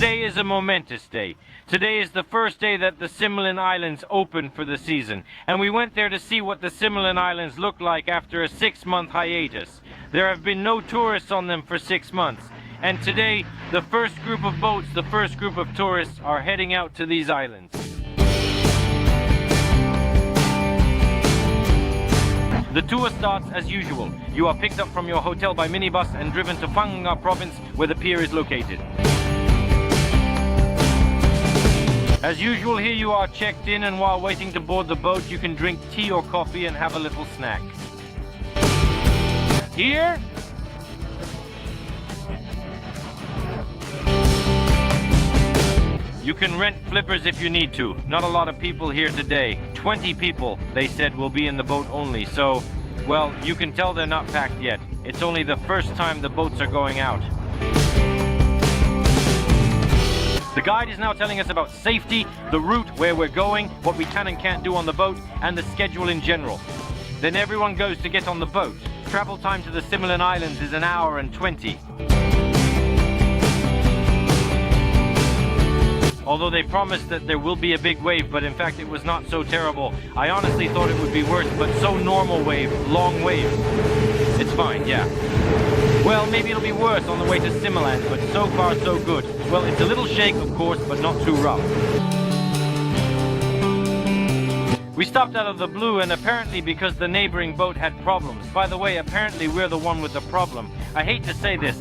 Today is a momentous day. Today is the first day that the SIMILAN Islands open for the season, and we went there to see what the SIMILAN Islands look like after a 6-month hiatus. There have been no tourists on them for 6 months, and today the first group of boats, the first group of tourists are heading out to these islands. The tour starts as usual. You are picked up from your hotel by minibus and driven to Phang Nga province where the pier is located. As usual, here you are checked in, and while waiting to board the boat you can drink tea or coffee and have a little snack. Here you can rent flippers if you need to. Not a lot of people here today. 20 people, they said, will be in the boat only. So, well, you can tell they're not packed yet. It's only the first time the boats are going out. The guide is now telling us about safety, the route, where we're going, what we can and can't do on the boat, and the schedule in general. Then everyone goes to get on the boat. Travel time to the SIMILAN Islands is 1 hour and 20. Although they promised that there will be a big wave, but in fact it was not so terrible. I honestly thought it would be worse, but so normal wave, long wave. It's fine, yeah. Well, maybe it'll be worse on the way to SIMILAN, but so far so good. Well, it's a little shake, of course, but not too rough. We stopped out of the blue, and apparently because the neighboring boat had problems. By the way, apparently we're the one with the problem. I hate to say this.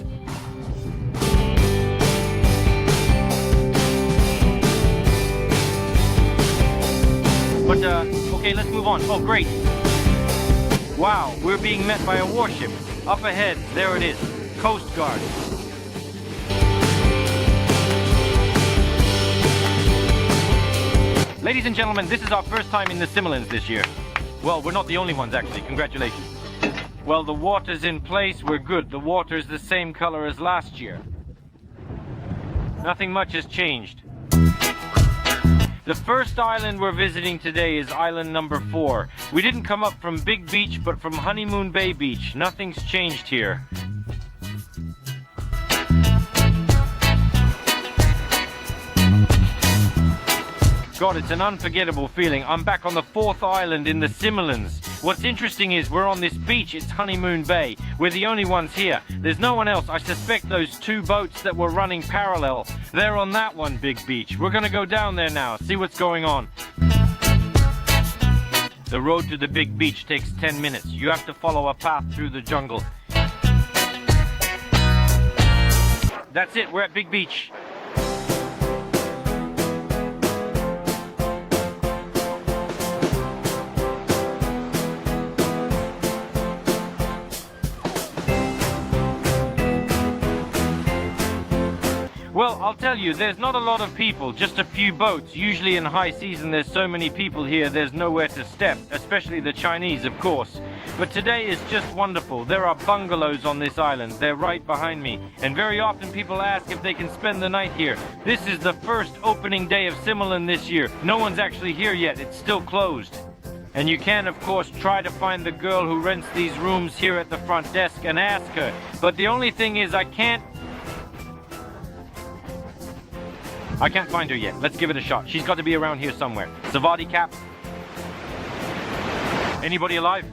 But, okay, let's move on. Oh, great. Wow, we're being met by a warship. Up ahead, there it is. Coast Guard. Ladies and gentlemen, this is our first time in the SIMILANs this year. Well, we're not the only ones, actually. Congratulations. Well, the water's in place. We're good. The water's the same color as last year. Nothing much has changed. The first island we're visiting today is island number 4. We didn't come up from Big Beach, but from Honeymoon Bay Beach. Nothing's changed here. God, it's an unforgettable feeling. I'm back on the 4th island in the SIMILANs. What's interesting is we're on this beach, it's Honeymoon Bay. We're the only ones here. There's no one else. I suspect those 2 boats that were running parallel, they're on that one big beach. We're gonna go down there now, see what's going on. The road to the big beach takes 10 minutes. You have to follow a path through the jungle. That's it, we're at Big Beach. Well, I'll tell you, there's not a lot of people, just a few boats. Usually in high season there's so many people here, there's nowhere to step, especially the Chinese, of course. But today is just wonderful. There are bungalows on this island. They're right behind me. And very often people ask if they can spend the night here. This is the first opening day of SIMILAN this year. No one's actually here yet. It's still closed. And you can, of course, try to find the girl who rents these rooms here at the front desk and ask her. But the only thing is I can't find her yet. Let's give it a shot. She's got to be around here somewhere. Savadi Cap? Anybody alive?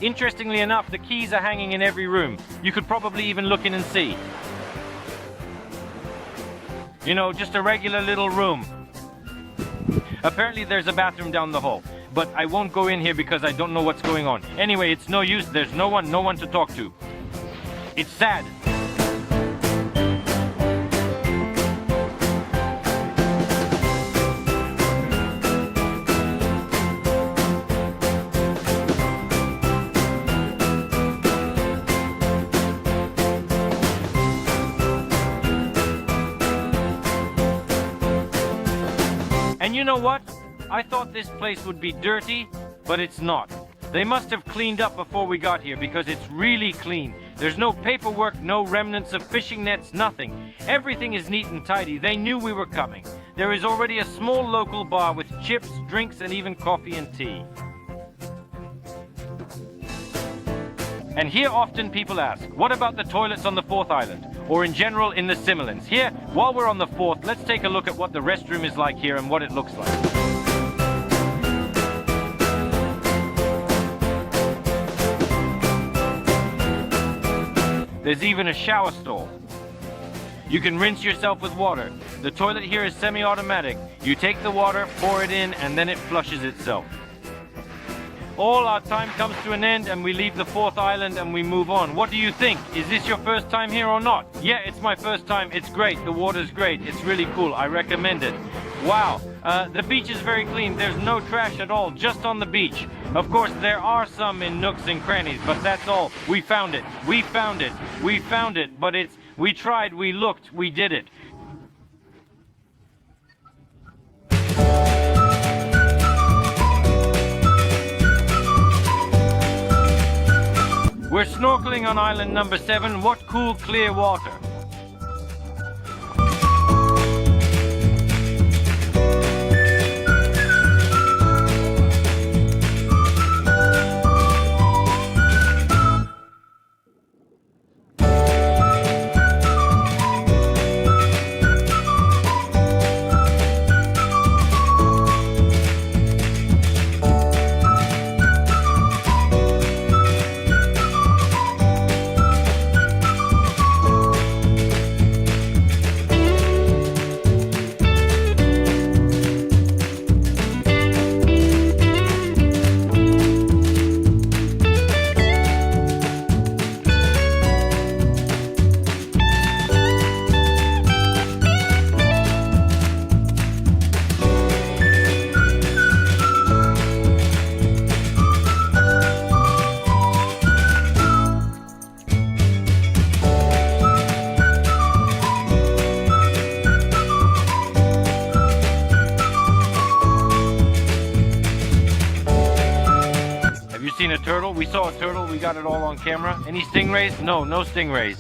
Interestingly enough, the keys are hanging in every room. You could probably even look in and see. You know, just a regular little room. Apparently there's a bathroom down the hall, but I won't go in here because I don't know what's going on. Anyway, it's no use. There's no one to talk to. It's sad. And you know what? I thought this place would be dirty, but it's not. They must have cleaned up before we got here because it's really clean. There's no paperwork, no remnants of fishing nets, nothing. Everything is neat and tidy. They knew we were coming. There is already a small local bar with chips, drinks, and even coffee and tea. And here often people ask, what about the toilets on the fourth island? Or in general in the Similans? Here, while we're on the fourth, let's take a look at what the restroom is like here and what it looks like. There's even a shower stall. You can rinse yourself with water. The toilet here is semi-automatic. You take the water, pour it in, and then it flushes itself. All our time comes to an end and we leave the fourth island and we move on. What do you think? Is this your first time here or not? Yeah, it's my first time. It's great. The water's great. It's really cool. I recommend it. Wow. The beach is very clean. There's no trash at all, just on the beach. Of course, there are some in nooks and crannies, but that's all. We found it. We found it. We found it. But we tried, we looked, we did it. We're snorkeling on island number 7. What cool, clear water. Seen a turtle? We saw a turtle. We got it all on camera. Any stingrays? No, no stingrays.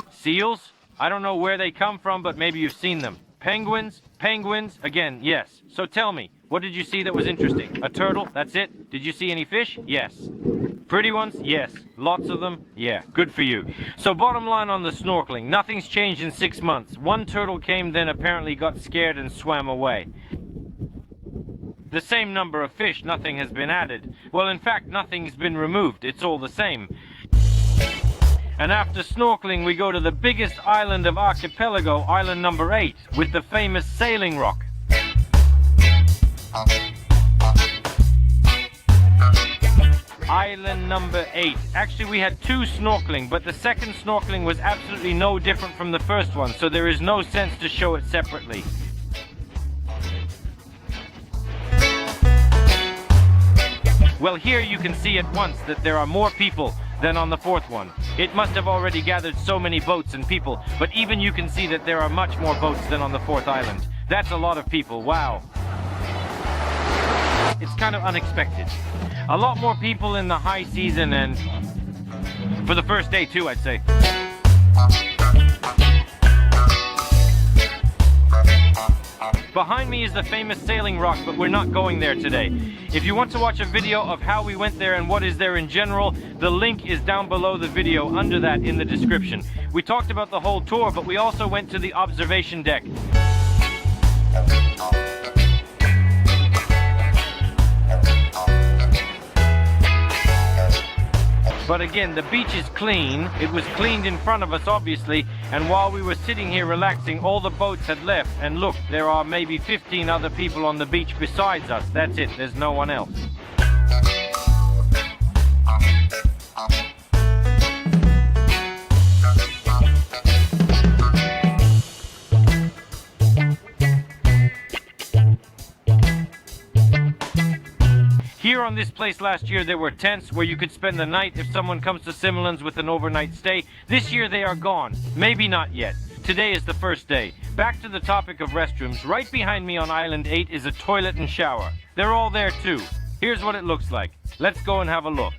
Seals? I don't know where they come from, but maybe you've seen them. Penguins? Penguins? Again, yes. So tell me, what did you see that was interesting? A turtle? That's it? Did you see any fish? Yes. Pretty ones? Yes. Lots of them? Yeah. Good for you. So bottom line on the snorkeling, nothing's changed in 6 months. One turtle came, then apparently got scared and swam away. The same number of fish, nothing has been added. Well, in fact, nothing's been removed. It's all the same. And after snorkeling, we go to the biggest island of archipelago, island number 8, with the famous sailing rock. Island number 8. Actually, we had 2 snorkeling, but the second snorkeling was absolutely no different from the first one, so there is no sense to show it separately. Well, here you can see at once that there are more people than on the fourth one. It must have already gathered so many boats and people, but even you can see that there are much more boats than on the fourth island. That's a lot of people, wow. It's kind of unexpected. A lot more people in the high season and for the first day too, I'd say. Behind me is the famous sailing rock, but we're not going there today. If you want to watch a video of how we went there and what is there in general, the link is down below the video under that in the description. We talked about the whole tour, but we also went to the observation deck. But again, the beach is clean. It was cleaned in front of us, obviously, and while we were sitting here relaxing, all the boats had left. And look, there are maybe 15 other people on the beach besides us. That's it, there's no one else. Here on this place last year there were tents where you could spend the night if someone comes to Similans with an overnight stay. This year they are gone. Maybe not yet. Today is the first day. Back to the topic of restrooms. Right behind me on Island 8 is a toilet and shower. They're all there too. Here's what it looks like. Let's go and have a look.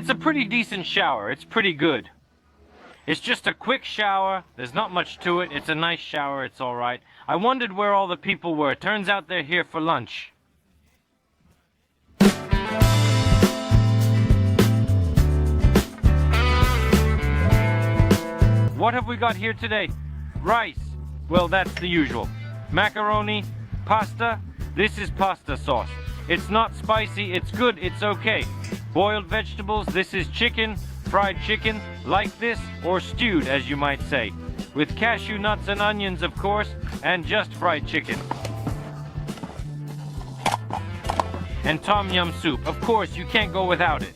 It's a pretty decent shower. It's pretty good. It's just a quick shower. There's not much to it. It's a nice shower. It's all right. I wondered where all the people were. Turns out they're here for lunch. What have we got here today? Rice. Well, that's the usual. Macaroni, pasta. This is pasta sauce. It's not spicy. It's good. It's okay. Boiled vegetables. This is chicken. Fried chicken, like this, or stewed, as you might say. With cashew nuts and onions, of course, and just fried chicken. And tom yum soup. Of course, you can't go without it.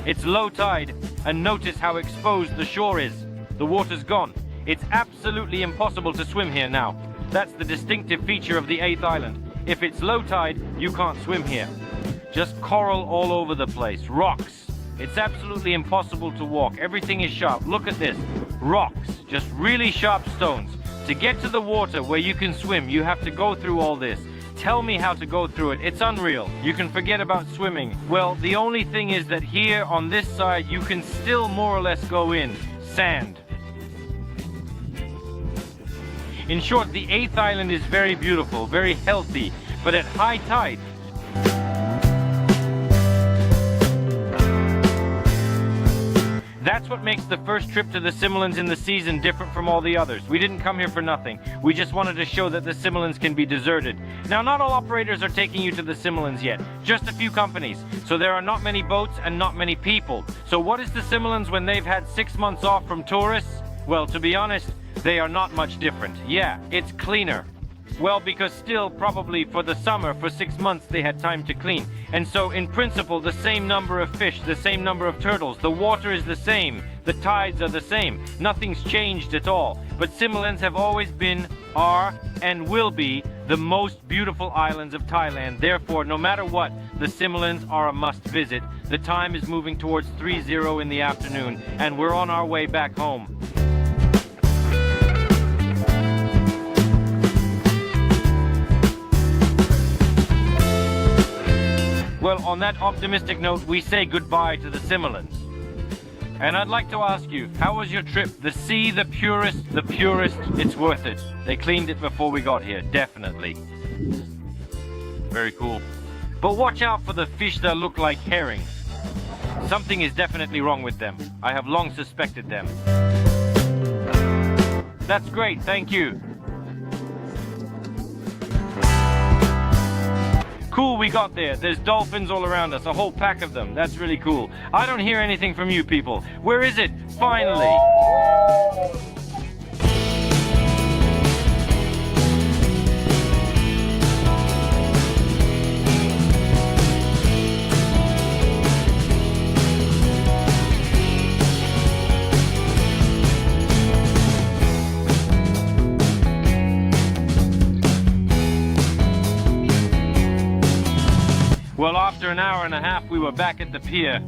It's low tide, and notice how exposed the shore is. The water's gone. It's absolutely impossible to swim here now. That's the distinctive feature of the 8th island. If it's low tide, you can't swim here. Just coral all over the place. Rocks. It's absolutely impossible to walk. Everything is sharp. Look at this. Rocks. Just really sharp stones. To get to the water where you can swim, you have to go through all this. Tell me how to go through it. It's unreal. You can forget about swimming. Well, the only thing is that here on this side, you can still more or less go in. Sand. In short, the 8th island is very beautiful, very healthy, but at high tide, that's what makes the first trip to the Similans in the season different from all the others. We didn't come here for nothing. We just wanted to show that the Similans can be deserted. Now, not all operators are taking you to the Similans yet. Just a few companies. So there are not many boats and not many people. So what is the Similans when they've had 6 months off from tourists? Well, to be honest, they are not much different. Yeah, it's cleaner. Well, because still, probably for the summer, for 6 months, they had time to clean. And so, in principle, the same number of fish, the same number of turtles, the water is the same, the tides are the same. Nothing's changed at all. But Similans have always been, are, and will be the most beautiful islands of Thailand. Therefore, no matter what, the Similans are a must visit. The time is moving towards 3:0 in the afternoon, and we're on our way back home. Well, on that optimistic note, we say goodbye to the Similans. And I'd like to ask you, how was your trip? The sea, the purest, it's worth it. They cleaned it before we got here, definitely. Very cool. But watch out for the fish that look like herring. Something is definitely wrong with them. I have long suspected them. That's great, thank you. Cool, we got there. There's dolphins all around us, a whole pack of them. That's really cool. I don't hear anything from you people. Where is it? Finally! Well, after an hour and a half, we were back at the pier.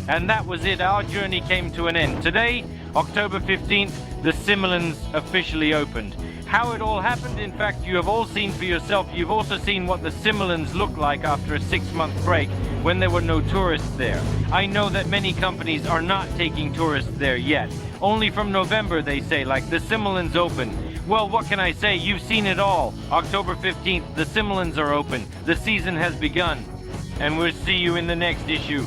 And that was it. Our journey came to an end. Today, October 15th, the Similans officially opened. How it all happened, in fact, you have all seen for yourself. You've also seen what the Similans look like after a 6-month break when there were no tourists there. I know that many companies are not taking tourists there yet. Only from November, they say, like the Similans open. Well, what can I say? You've seen it all. October 15th, the Similans are open. The season has begun. And we'll see you in the next issue.